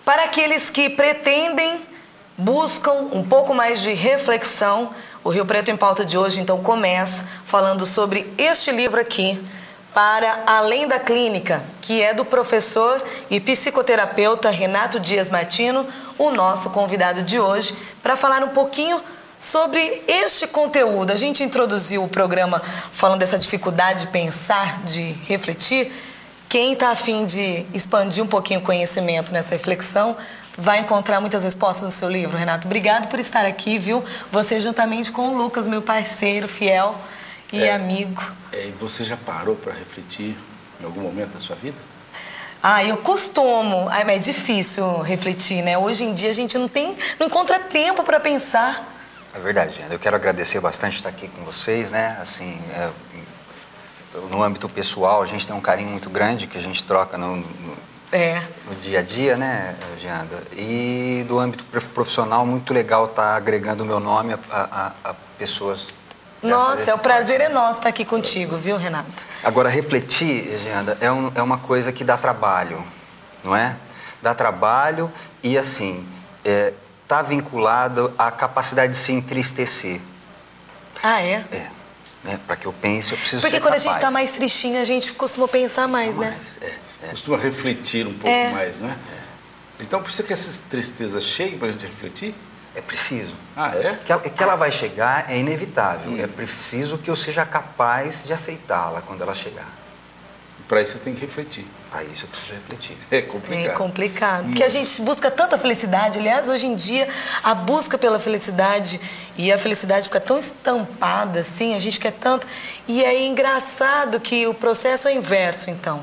Para aqueles que pretendem, buscam um pouco mais de reflexão, o Rio Preto em Pauta de hoje, então, começa falando sobre este livro aqui, Para Além da Clínica, que é do professor e psicoterapeuta Renato Dias Martino, o nosso convidado de hoje, para falar um pouquinho sobre este conteúdo. A gente introduziu o programa falando dessa dificuldade de pensar, de refletir. Quem está a fim de expandir um pouquinho o conhecimento nessa reflexão vai encontrar muitas respostas no seu livro, Renato. Obrigado por estar aqui, viu? Você juntamente com o Lucas, meu parceiro fiel e amigo. E você já parou para refletir em algum momento da sua vida? Eu costumo. É difícil refletir, né? Hoje em dia a gente não encontra tempo para pensar. É verdade, eu quero agradecer bastante estar aqui com vocês, né? Assim, no âmbito pessoal, a gente tem um carinho muito grande que a gente troca no dia a dia, né, Gianda? E do âmbito profissional, muito legal estar agregando o meu nome a pessoas. Nossa, o prazer é nosso estar aqui contigo, viu, Renato? Agora, refletir, Gianda, é uma coisa que dá trabalho, não é? Dá trabalho e, assim, está vinculado à capacidade de se entristecer. É? Para que eu pense, eu preciso Porque ser quando capaz. a gente está mais tristinho, a gente costuma pensar mais, né? Costuma refletir um pouco mais, né? Então, precisa que essa tristeza chegue para a gente refletir? É preciso. Que ela vai chegar é inevitável. É preciso que eu seja capaz de aceitá-la quando ela chegar. Para isso eu tenho que refletir. Para isso eu preciso refletir. É complicado. É complicado. Porque a gente busca tanta felicidade. Aliás, hoje em dia, a busca pela felicidade e a felicidade fica tão estampada, assim, a gente quer tanto. E é engraçado que o processo é inverso, então.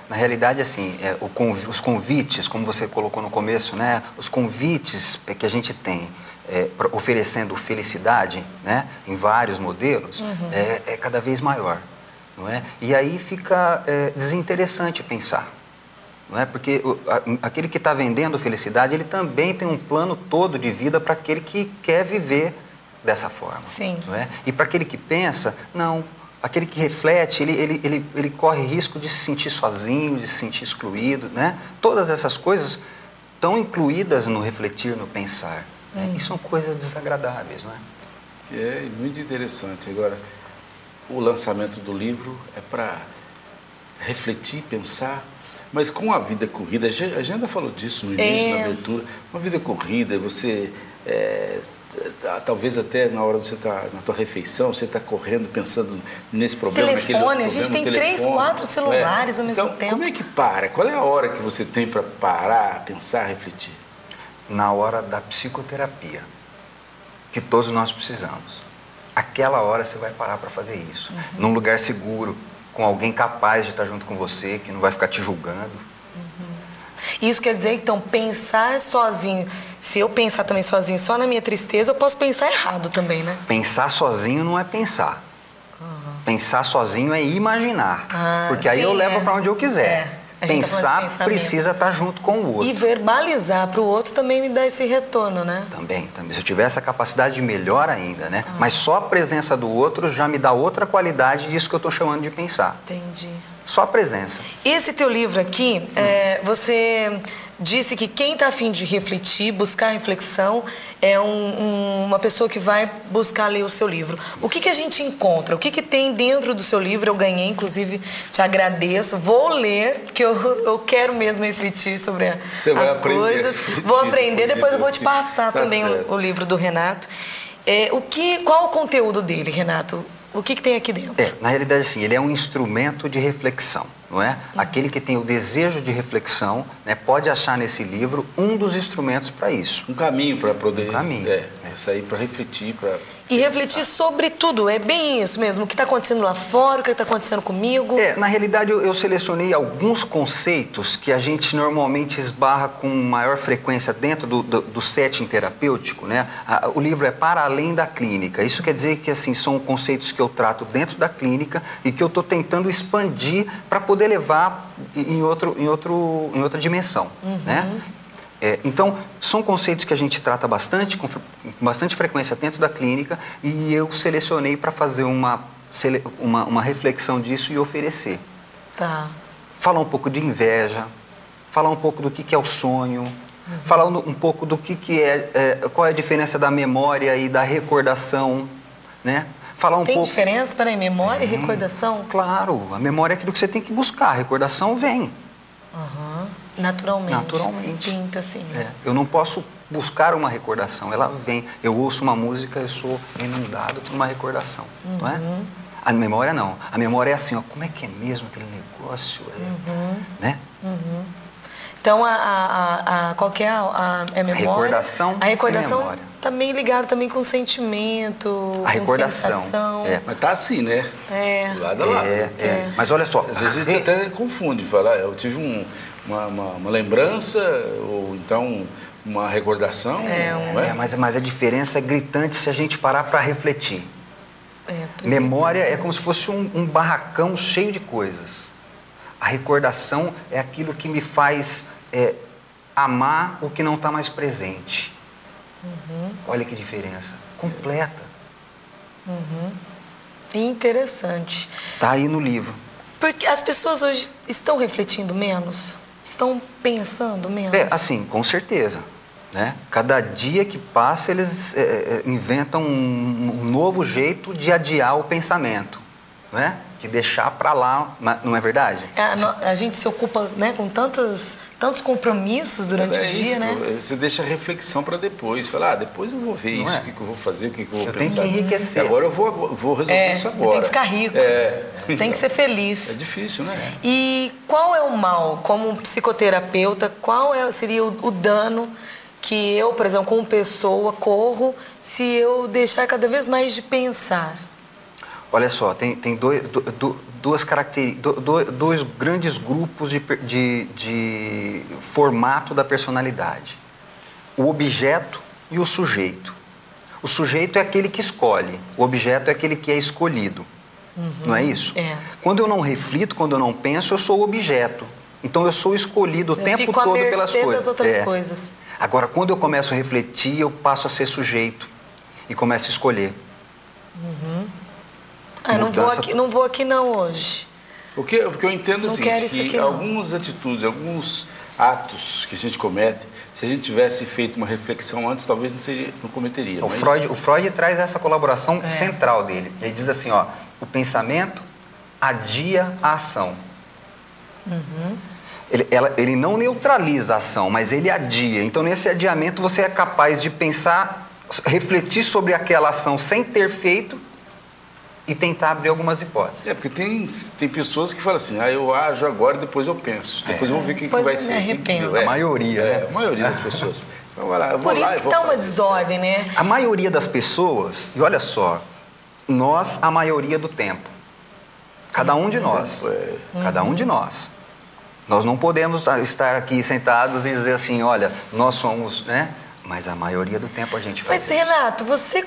Na realidade, assim, os convites, como você colocou no começo, né? Os convites que a gente tem oferecendo felicidade, né? Em vários modelos, é cada vez maior, não é? E aí fica desinteressante pensar, não é? Porque aquele que está vendendo felicidade, ele também tem um plano todo de vida para aquele que quer viver dessa forma. Sim. Não é? E para aquele que pensa, não. Aquele que reflete, ele corre risco de se sentir sozinho, de se sentir excluído, né? Todas essas coisas estão incluídas no refletir, no pensar. Né? E são coisas desagradáveis, não é? É muito interessante. Agora, o lançamento do livro é para refletir, pensar, mas com a vida corrida, a gente ainda falou disso no início, na abertura, uma vida corrida, você... talvez até na hora que você está na tua refeição, você está correndo, pensando nesse problema, telefone, a gente tem 3, 4 celulares ao mesmo tempo. Como é que para? Qual é a hora que você tem para parar, pensar, refletir? Na hora da psicoterapia, que todos nós precisamos. Aquela hora você vai parar para fazer isso. Num lugar seguro, com alguém capaz de estar junto com você, que não vai ficar te julgando. Isso quer dizer, então, pensar sozinho. Se eu pensar também sozinho, só na minha tristeza, eu posso pensar errado também, né? Pensar sozinho não é pensar. Pensar sozinho é imaginar. Porque aí eu levo para onde eu quiser. Pensar precisa estar junto com o outro. E verbalizar para o outro também me dá esse retorno, né? Também. Se eu tiver essa capacidade, melhor ainda, né? Mas só a presença do outro já me dá outra qualidade disso que eu estou chamando de pensar. Entendi. Só a presença. Esse teu livro aqui, você disse que quem está a fim de refletir, buscar reflexão, é uma pessoa que vai buscar ler o seu livro. O que a gente encontra? O que tem dentro do seu livro? Eu ganhei, inclusive, te agradeço. Vou ler, porque eu quero mesmo refletir sobre as coisas. Vou aprender, depois eu vou te passar também o livro do Renato. Qual o conteúdo dele, Renato? O que tem aqui dentro? Na realidade, assim, ele é um instrumento de reflexão, não é? Aquele que tem o desejo de reflexão, né, pode achar nesse livro um dos instrumentos para isso. Um caminho para poder... caminho. Sair para refletir, para... E refletir sobre tudo, é bem isso mesmo, o que está acontecendo lá fora, o que está acontecendo comigo. Na realidade eu selecionei alguns conceitos que a gente normalmente esbarra com maior frequência dentro do setting terapêutico, né? O livro é Para Além da Clínica, isso quer dizer que assim, são conceitos que eu trato dentro da clínica e que eu estou tentando expandir para poder levar em outra dimensão, né? Então, são conceitos que a gente trata bastante, com bastante frequência dentro da clínica, e eu selecionei para fazer uma reflexão disso e oferecer. Tá. Falar um pouco de inveja, falar um pouco do que é o sonho, falar um pouco do que é, qual é a diferença da memória e da recordação, né? Falar um Tem pouco... diferença para memória e recordação? Claro, a memória é aquilo que você tem que buscar, a recordação vem. Naturalmente. Naturalmente. Pinta assim. Eu não posso buscar uma recordação, ela vem. Eu ouço uma música, eu sou inundado por uma recordação, não é? A memória não. A memória é assim, ó, como é que é mesmo aquele negócio? Né? Então, qual que é a memória? Recordação A recordação e memória. está meio ligada também com sentimento, A recordação, com sensação. Mas tá assim, né? Lado a lado. Mas olha só. Às vezes a gente até confunde, fala, eu tive uma lembrança, ou então uma recordação. Não é? Mas a diferença é gritante se a gente parar para refletir. Memória é como se fosse um barracão cheio de coisas. A recordação é aquilo que me faz amar o que não está mais presente. Olha que diferença. Completa. Interessante. Está aí no livro. Porque as pessoas hoje estão refletindo menos? Estão pensando menos? Assim, com certeza. Né? Cada dia que passa, eles inventam um novo jeito de adiar o pensamento, né? De deixar para lá, não é verdade? A gente se ocupa, né, com tantos compromissos durante o dia, né? Você deixa a reflexão para depois. Fala, depois eu vou ver isso, o que eu vou fazer, o que eu vou pensar. Eu tenho que enriquecer. Agora eu vou resolver isso agora. Tem que ficar rico, tem que ser feliz. É difícil, né? E qual é o mal, como psicoterapeuta, seria o dano que eu, por exemplo, como pessoa, corro se eu deixar cada vez mais de pensar? Olha só, tem dois grandes grupos de formato da personalidade. O objeto e o sujeito. O sujeito é aquele que escolhe, o objeto é aquele que é escolhido. Não é isso? Quando eu não reflito, quando eu não penso, eu sou o objeto. Então eu sou escolhido o tempo todo pelas coisas. Das outras coisas. Agora, quando eu começo a refletir, eu passo a ser sujeito e começo a escolher. Não vou aqui não hoje. Porque eu entendo o seguinte, que algumas atitudes, alguns atos que a gente comete, se a gente tivesse feito uma reflexão antes, talvez não cometeria. O Freud traz essa colaboração central dele. Ele diz assim, ó, o pensamento adia a ação. Ele não neutraliza a ação, mas ele adia. Então, nesse adiamento, você é capaz de pensar, refletir sobre aquela ação sem ter feito e tentar abrir algumas hipóteses. Porque tem pessoas que falam assim, eu ajo agora e depois eu penso. Depois eu vou ver o que vai ser. Me arrependo. A maioria, né? A maioria das pessoas. Então, por isso que está uma desordem, né? A maioria das pessoas, e olha só, nós, a maioria do tempo, cada um de nós, cada um de nós. Nós não podemos estar aqui sentados e dizer assim, olha, nós somos, né? Mas a maioria do tempo a gente faz isso. Mas, Renato, você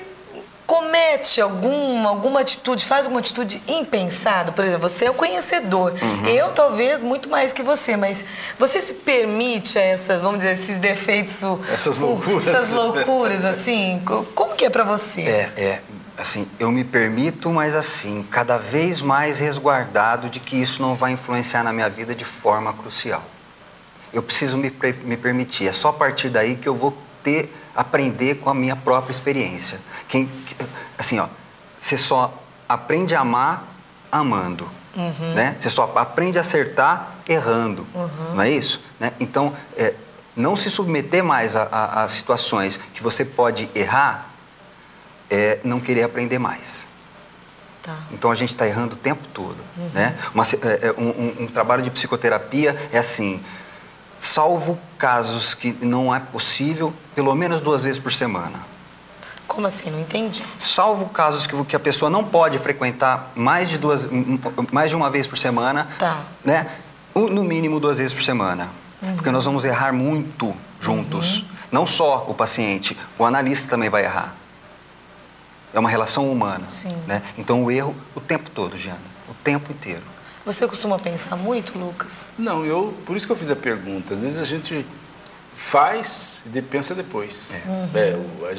comete alguma atitude, faz alguma atitude impensada? Por exemplo, você é o conhecedor. Eu, talvez, muito mais que você, mas você se permite vamos dizer, esses defeitos... Essas loucuras. Essas loucuras, assim? Como que é pra você? Assim, eu me permito, mas assim, cada vez mais resguardado de que isso não vai influenciar na minha vida de forma crucial. Eu preciso me permitir. É só a partir daí que eu vou aprender com a minha própria experiência. Assim, ó, você só aprende a amar amando, né? Você só aprende a acertar errando, não é isso? Né? Então, não se submeter mais a situações que você pode errar, não querer aprender mais. Então a gente está errando o tempo todo, né? Um trabalho de psicoterapia é assim, salvo casos que não é possível, pelo menos 2 vezes por semana. Como assim? Não entendi. Salvo casos que a pessoa não pode frequentar mais de uma vez por semana, né? No mínimo 2 vezes por semana. Porque nós vamos errar muito juntos. Não só o paciente, o analista também vai errar. É uma relação humana. Né? Então o erro o tempo todo, Giana. O tempo inteiro. Você costuma pensar muito, Lucas? Não, por isso que eu fiz a pergunta. Às vezes a gente faz e pensa depois. A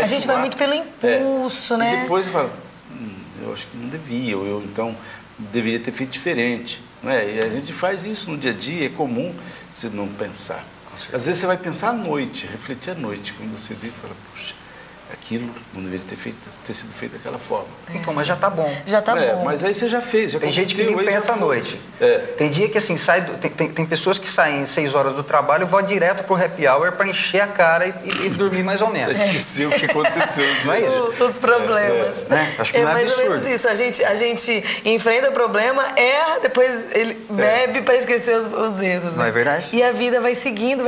gente vai muito pelo impulso, né? E depois fala, eu acho que não devia, ou então deveria ter feito diferente. Não é? E a gente faz isso no dia a dia, é comum. se não pensar. Às vezes você vai pensar à noite, refletir à noite, quando você vê e fala, puxa, aquilo não deveria ter sido feito daquela forma. Então, mas já tá bom. Já tá bom. Mas aí você já fez. Tem gente que nem pensa à noite. Tem dia que assim, tem pessoas que saem 6 horas do trabalho e vão direto pro happy hour para encher a cara e dormir mais ou menos. Esqueceu o que aconteceu. Não é isso? Os problemas. Né? Acho que não é mais absurdo. ou menos isso. A gente enfrenta o problema, erra, depois ele bebe para esquecer os erros. Não é verdade? E a vida vai seguindo,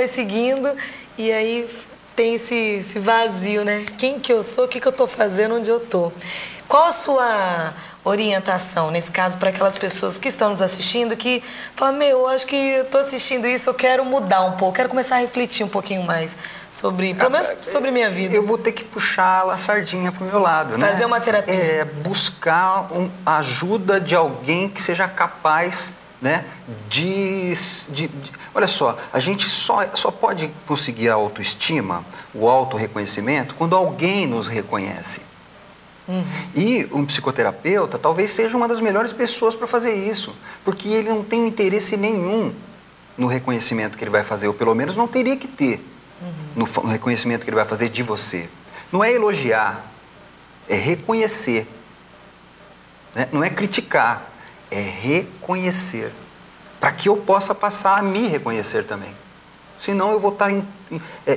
e aí tem esse vazio, né? Quem que eu sou, o que eu estou fazendo, onde eu estou. Qual a sua orientação, nesse caso, para aquelas pessoas que estão nos assistindo, que falam, eu acho que eu estou assistindo isso, eu quero mudar um pouco, quero começar a refletir um pouquinho mais sobre, pelo menos sobre minha vida. Eu vou ter que puxar a sardinha pro meu lado, né? Fazer uma terapia. Buscar a ajuda de alguém que seja capaz, né, olha só, a gente só pode conseguir a autoestima, o autorreconhecimento, quando alguém nos reconhece. E um psicoterapeuta talvez seja uma das melhores pessoas para fazer isso, porque ele não tem interesse nenhum no reconhecimento que ele vai fazer, ou pelo menos não teria que ter no reconhecimento que ele vai fazer de você. Não é elogiar, é reconhecer, né? Não é criticar, é reconhecer, para que eu possa passar a me reconhecer também. Senão eu vou estar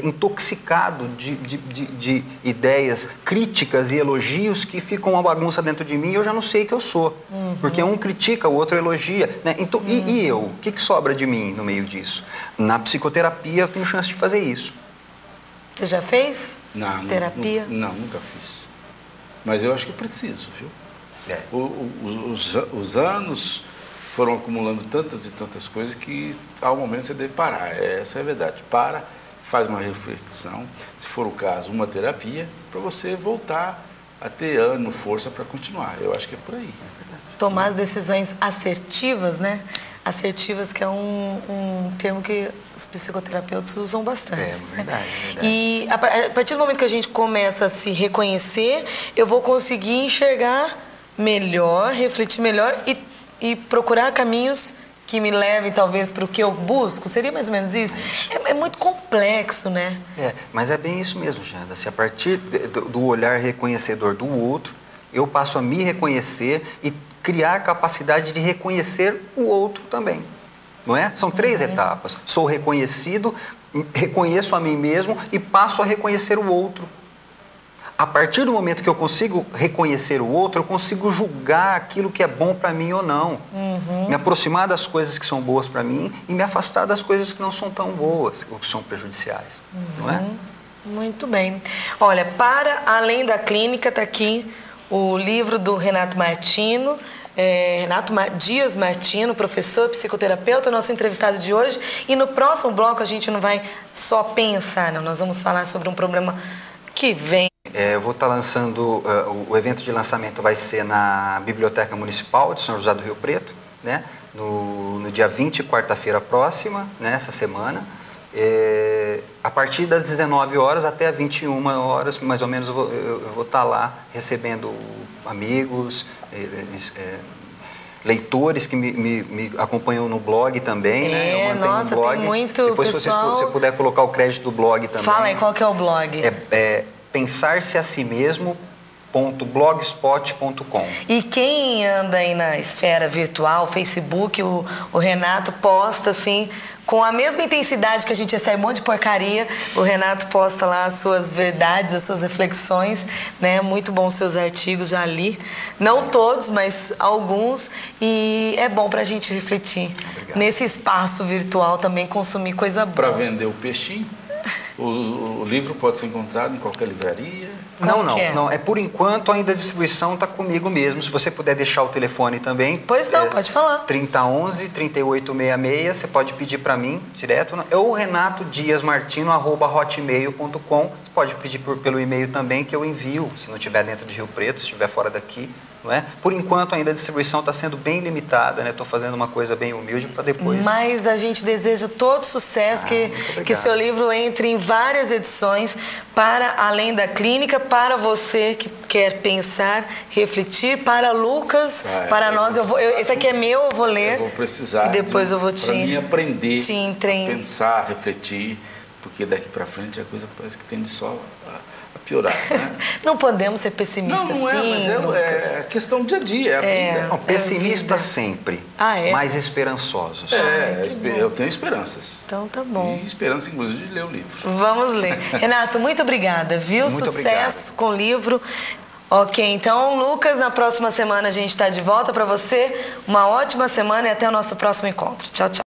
intoxicado de ideias críticas e elogios que ficam uma bagunça dentro de mim e eu já não sei que eu sou. Porque um critica, o outro elogia. Né? Então, e eu? O que sobra de mim no meio disso? Na psicoterapia eu tenho chance de fazer isso. Você já fez terapia? Não, nunca fiz. Mas eu acho que preciso, viu? Os anos foram acumulando tantas e tantas coisas que há um momento você deve parar. Essa é a verdade. Para, faz uma reflexão, se for o caso, uma terapia, para você voltar a ter ânimo, força para continuar. Eu acho que é por aí. Tomar as decisões assertivas, né? Assertivas, que é um termo que os psicoterapeutas usam bastante. Verdade. E a partir do momento que a gente começa a se reconhecer, eu vou conseguir enxergar melhor, refletir melhor e procurar caminhos que me levem, talvez, para o que eu busco. Seria mais ou menos isso? É muito complexo, né? Mas é bem isso mesmo, Janda. Se a partir do olhar reconhecedor do outro, eu passo a me reconhecer e criar capacidade de reconhecer o outro também. Não é? São 3 etapas. Sou reconhecido, reconheço a mim mesmo e passo a reconhecer o outro. A partir do momento que eu consigo reconhecer o outro, eu consigo julgar aquilo que é bom para mim ou não. Me aproximar das coisas que são boas para mim e me afastar das coisas que não são tão boas, ou que são prejudiciais. Não é? Muito bem. Olha, para além da clínica, está aqui o livro do Renato Martino. Renato Dias Martino, professor, psicoterapeuta, nosso entrevistado de hoje. E no próximo bloco a gente não vai só pensar, não. Nós vamos falar sobre um problema que vem. Eu vou estar lançando, o evento de lançamento vai ser na Biblioteca Municipal de São José do Rio Preto, né? No dia 20, quarta-feira próxima, né? Essa semana. A partir das 19 horas até 21 horas, mais ou menos, eu vou estar lá recebendo amigos, leitores que me acompanham no blog também, né? Eu nossa, um blog. Tem muito depois, pessoal... se você puder colocar o crédito do blog também. Fala aí, qual que é o blog? Pensar-se a si mesmo.blogspot.com. E quem anda aí na esfera virtual, Facebook, o Renato posta assim, com a mesma intensidade que a gente recebe um monte de porcaria, o Renato posta lá as suas verdades, as suas reflexões, né? Muito bom os seus artigos, já li. Não todos, mas alguns. E é bom pra gente refletir. Obrigado. Nesse espaço virtual também, consumir coisa boa. Para vender o peixinho, o livro pode ser encontrado em qualquer livraria. Não. Por enquanto ainda a distribuição está comigo mesmo. Se você puder deixar o telefone também. Pois não, pode falar. 3011-3866, você pode pedir para mim direto. Ou renatodiasmartino@hotmail.com. pode pedir pelo e-mail também, que eu envio, se não estiver dentro de Rio Preto, se estiver fora daqui, não é? Por enquanto ainda a distribuição está sendo bem limitada, né? Estou fazendo uma coisa bem humilde para depois... Mas a gente deseja todo sucesso, que seu livro entre em várias edições, para além da clínica, para você que quer pensar, refletir, para Lucas, para nós. Esse aqui é meu, eu vou ler. Eu vou precisar. E depois eu vou te... Para mim aprender, te pensar, refletir, porque daqui para frente a coisa parece que tende só a piorar, né? Não podemos ser pessimistas, não assim, mas é questão do dia a dia, é a vida. Não, pessimistas sempre, mas esperançosos. Eu tenho esperanças. Então tá bom. E esperança, inclusive, de ler o livro. Vamos ler. Renato, muito obrigada, viu? Muito Sucesso com o livro. Ok, então, Lucas, na próxima semana a gente está de volta para você. Uma ótima semana e até o nosso próximo encontro. Tchau, tchau.